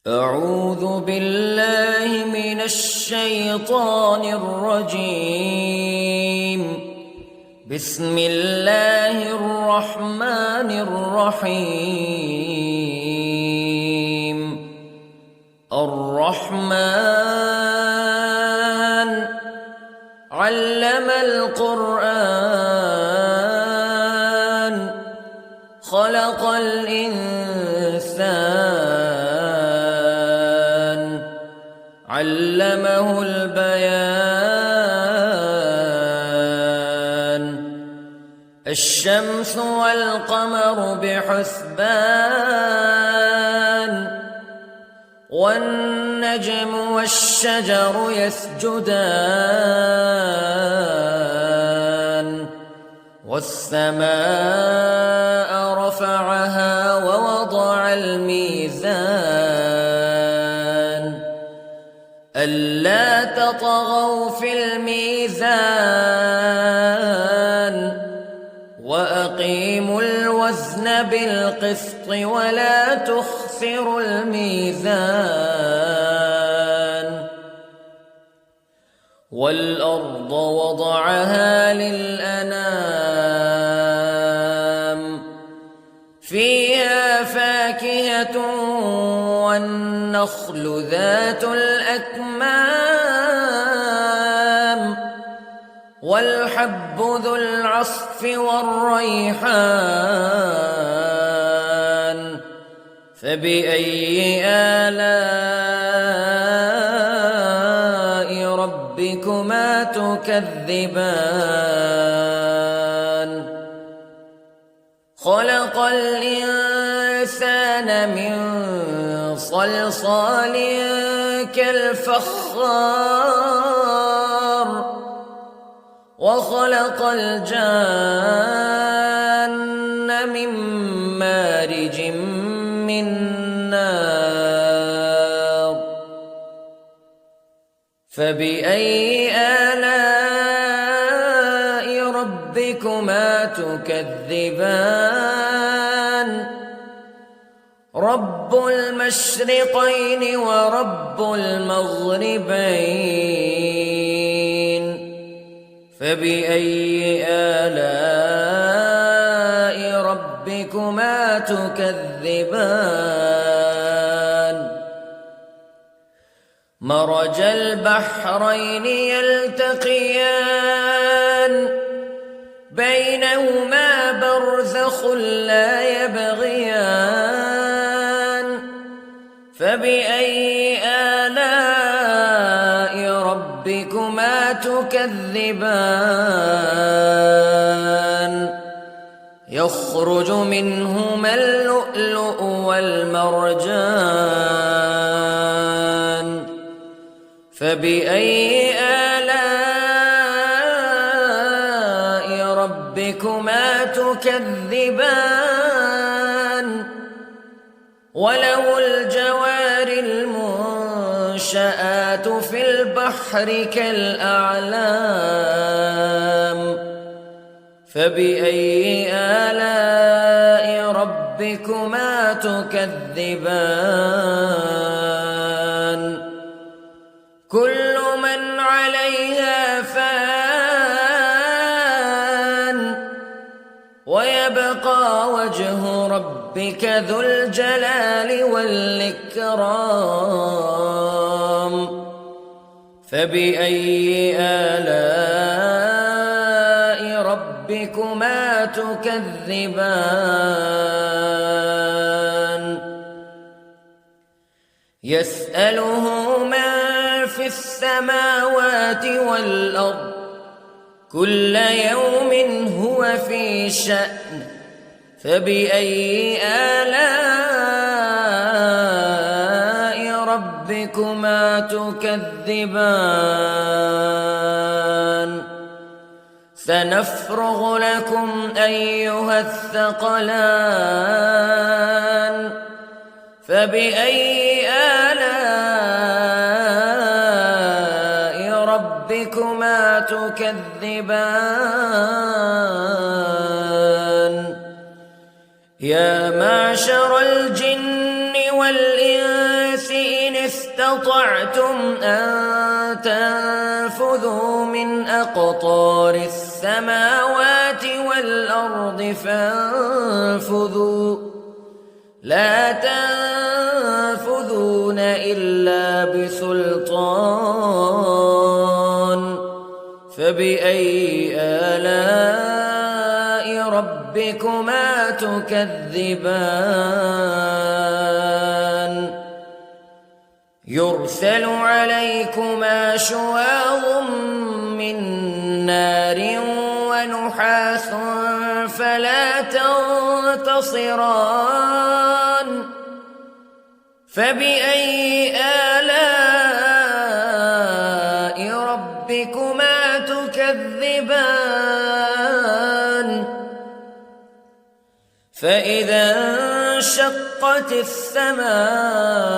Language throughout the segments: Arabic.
أعوذ بالله من الشيطان الرجيم. بسم الله الرحمن الرحيم. الرحمن علم القرآن خلق الإنسان علمه البيان. الشمس والقمر بحسبان والنجم والشجر يسجدان والسماء رفعها ووضع الميزان ألا تطغوا في الميزان وأقيموا الوزن بالقسط ولا تخسروا الميزان. والأرض وضعها للأنام فيها فاكهة والنخل ذات الأكمام والحب ذو العصف والريحان فبأي آلاء ربكما تكذبان. خلق الإنسان من صلصال كالفخار وخلق الجان من مارج من نار فبأي آلاء ربكما تكذبان. رب المشرقين ورب المغربين فبأي آلاء ربكما تكذبان. مرج البحرين يلتقيان بينهما برزخ لا يبغيان فبأي آلاء ربكما تكذبان. يخرج منهما اللؤلؤ والمرجان فبأي آلاء ربكما تكذبان. وله الجوار المنشآت في البحر كالأعلام فبأي آلاء ربكما تكذبان. كل من عليها فان ويبقى وجه ربك ذو الجلال والإكرام فبأي آلاء ربكما تكذبان. يسأله من في السماوات والأرض كل يوم هو في شأن فبأي آلاء ربكما تكذبان. سنفرغ لكم أيها الثقلان فبأي آلاء ربكما تكذبان. يا معشر الجن والإنس استطعتم أن تنفذوا من أقطار السماوات والأرض فانفذوا لا تنفذون إلا بسلطان فبأي آلاء ربكما تكذبان يرسل عليكما شواظ من نار ونحاس فلا تنتصران فبأي آلاء ربكما تكذبان فإذا انشقت السماء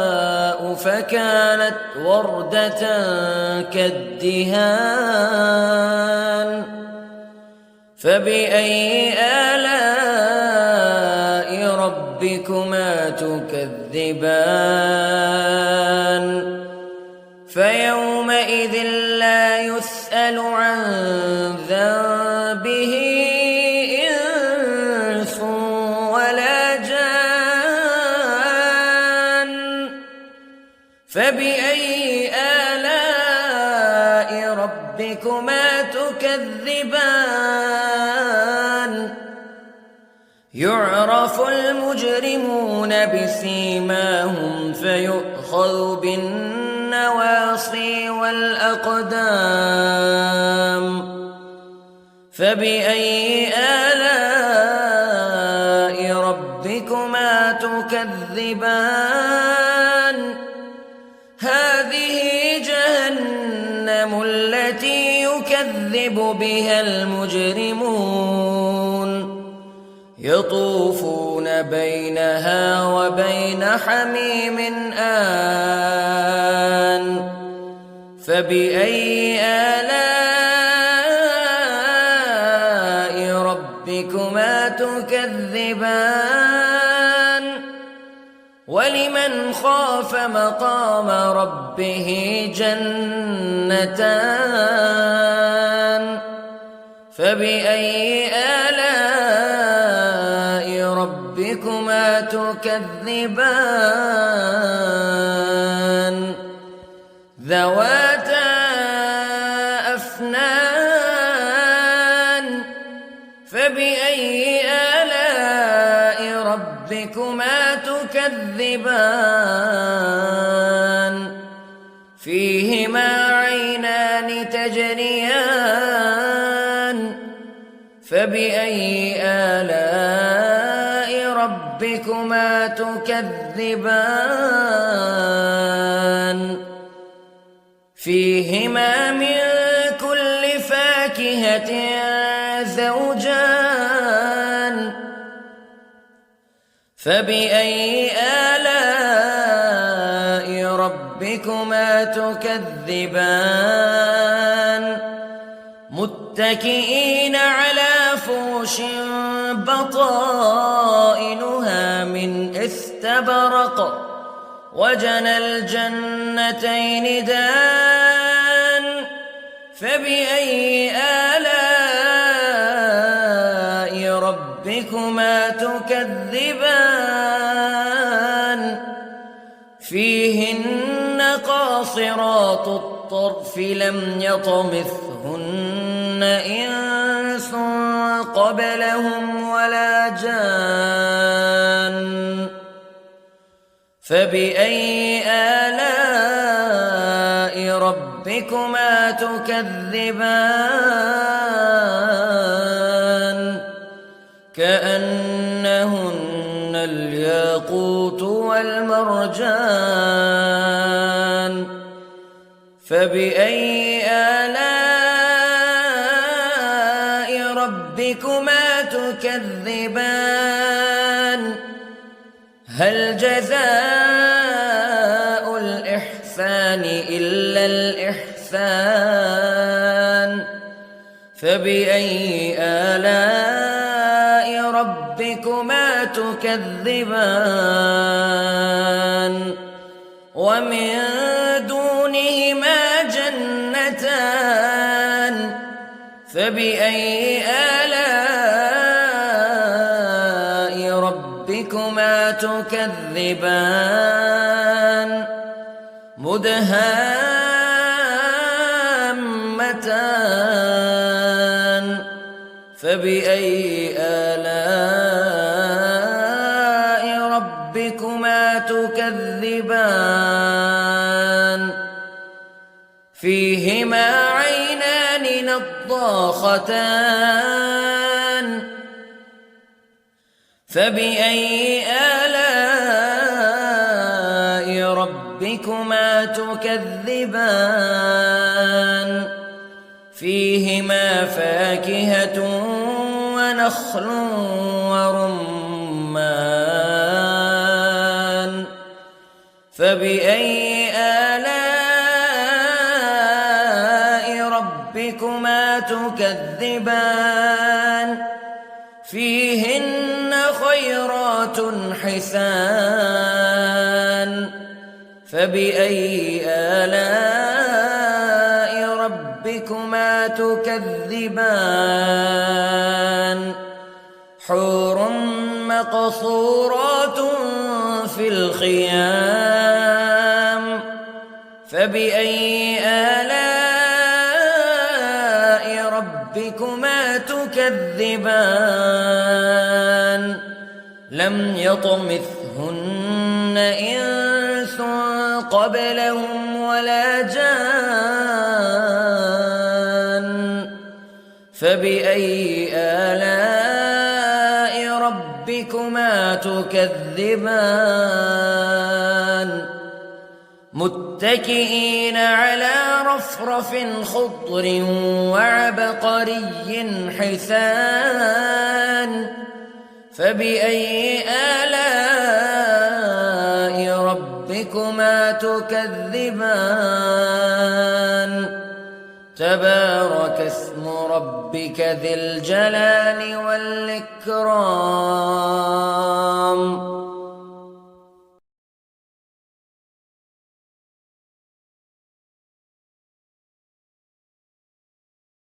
فكانت وردة كالدهان فبأي آلاء ربكما تكذبان فيومئذ لا يسأل عن ذنبه إنس ولا جان فبأي آلاء ربكما تكذبان يعرف المجرمون بسيماهم فيؤخذ بالنواصي والأقدام فبأي آلاء ربكما تكذبان هذه جهنم التي يكذب بها المجرمون يطوفون بينها وبين حميم آن فبأي آلاء ربكما تكذبان ولمن خاف مقام ربه جنتان فبأي آلاء ربكما تكذبان ذواتا أفنان فبأي آلاء ربكما تكذبان فيهما عينان تجريان فبأي آلاء ربكما تكذبان فيهما من كل فاكهة زوجان فبأي آلاء ربكما تكذبان متكئين على فرش بطائنها من استبرق وجنى الجنتين دان فبأي آلاء ربكما تكذبان فيهن قاصرات الطرف لم يطمثهن إنس قبلهم ولا جان فبأي آلاء ربكما تكذبان كأنهن الياقوت والمرجان فبأي آلاء ربكما تكذبان هل جزاء الإحسان إلا الإحسان فبأي آلاء ربكما تكذبان ومن دونهما جنتان فبأي آلاء ربكما تكذبان مدهامتان فبأي آلاء ربكما تكذبان فيهما عينان نضاختان فبأي آلاء ربكما تكذبان فيهما فاكهة ونخل ورمان فبأي آلاء ربكما تكذبان فيهن خيرات حسان فبأي آلاء ربكما تكذبان حور مقصورات في الخيام فبأي آلاء ربكما تكذبان لم يطمثهن إنس قبلهم ولا جان فبأي آلاء ربكما تكذبان متكئين على رفرف خضر وعبقري حسان فبأي آلاء ربكما تكذبان تبارك اسم ربك ذي الجلال والإكرام